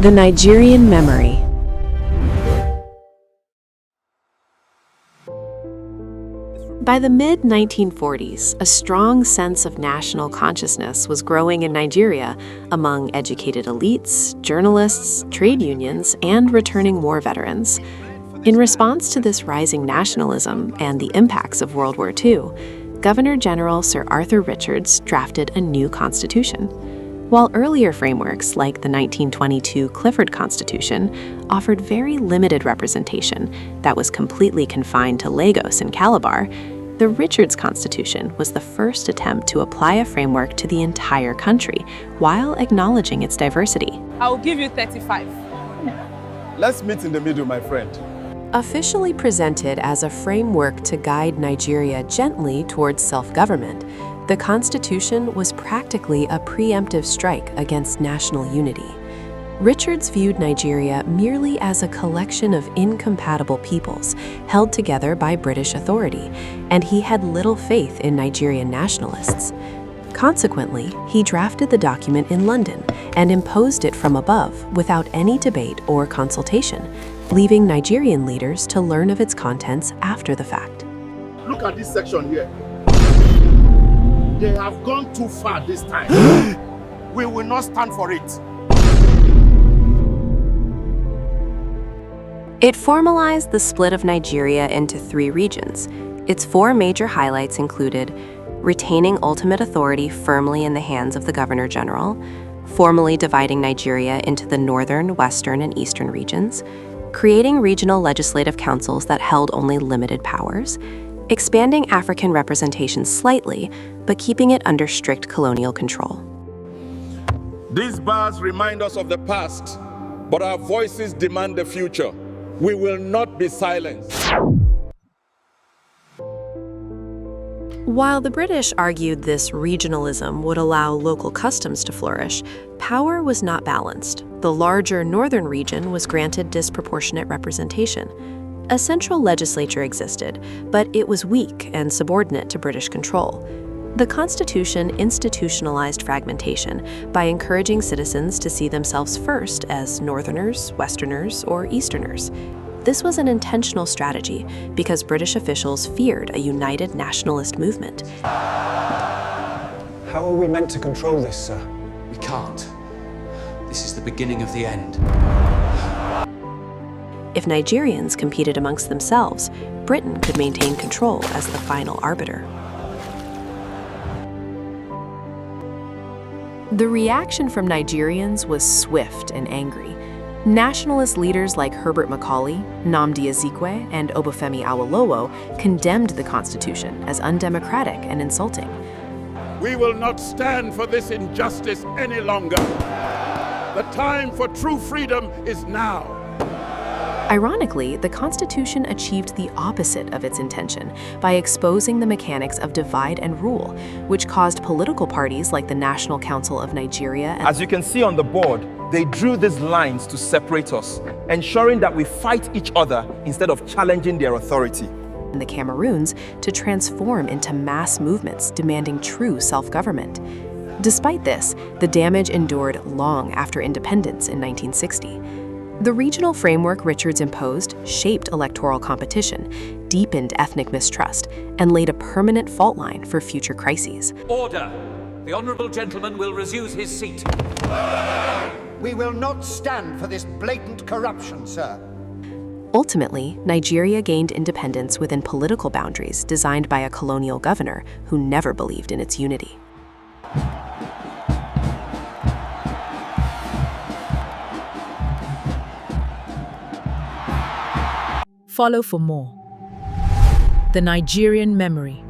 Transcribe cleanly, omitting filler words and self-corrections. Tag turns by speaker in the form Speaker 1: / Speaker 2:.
Speaker 1: The Nigerian Memory. By the mid-1940s, a strong sense of national consciousness was growing in Nigeria among educated elites, journalists, trade unions, and returning war veterans. In response to this rising nationalism and the impacts of World War II, Governor General Sir Arthur Richards drafted a new constitution. While earlier frameworks, like the 1922 Clifford Constitution, offered very limited representation that was completely confined to Lagos and Calabar, the Richards Constitution was the first attempt to apply a framework to the entire country while acknowledging its diversity.
Speaker 2: I'll give you 35.
Speaker 3: Let's meet in the middle, my friend.
Speaker 1: Officially presented as a framework to guide Nigeria gently towards self-government, the Constitution was practically a preemptive strike against national unity. Richards viewed Nigeria merely as a collection of incompatible peoples held together by British authority, and he had little faith in Nigerian nationalists. Consequently, he drafted the document in London and imposed it from above without any debate or consultation, leaving Nigerian leaders to learn of its contents after the fact.
Speaker 3: Look at this section here. They have gone too far this time. We will not stand for it.
Speaker 1: It formalized the split of Nigeria into 3 regions. Its 4 major highlights included retaining ultimate authority firmly in the hands of the Governor General, formally dividing Nigeria into the northern, western, and eastern regions, creating regional legislative councils that held only limited powers, expanding African representation slightly, but keeping it under strict colonial control.
Speaker 3: These bars remind us of the past, but our voices demand the future. We will not be silenced.
Speaker 1: While the British argued this regionalism would allow local customs to flourish, power was not balanced. The larger northern region was granted disproportionate representation. A central legislature existed, but it was weak and subordinate to British control. The Constitution institutionalized fragmentation by encouraging citizens to see themselves first as Northerners, Westerners, or Easterners. This was an intentional strategy because British officials feared a united nationalist movement.
Speaker 4: How are we meant to control this, sir?
Speaker 5: We can't. This is the beginning of the end.
Speaker 1: If Nigerians competed amongst themselves, Britain could maintain control as the final arbiter. The reaction from Nigerians was swift and angry. Nationalist leaders like Herbert Macaulay, Nnamdi Azikiwe, and Obafemi Awolowo condemned the Constitution as undemocratic and insulting.
Speaker 3: We will not stand for this injustice any longer. The time for true freedom is now.
Speaker 1: Ironically, the Constitution achieved the opposite of its intention by exposing the mechanics of divide and rule, which caused political parties like the National Council of Nigeria and
Speaker 6: As you can see on the board, they drew these lines to separate us, ensuring that we fight each other instead of challenging their authority.
Speaker 1: the Cameroons to transform into mass movements demanding true self-government. Despite this, the damage endured long after independence in 1960. The regional framework Richards imposed shaped electoral competition, deepened ethnic mistrust, and laid a permanent fault line for future crises.
Speaker 5: Order! The honourable gentleman will resume his seat.
Speaker 7: We will not stand for this blatant corruption, sir.
Speaker 1: Ultimately, Nigeria gained independence within political boundaries designed by a colonial governor who never believed in its unity.
Speaker 8: Follow for more. The Nigerian Memory.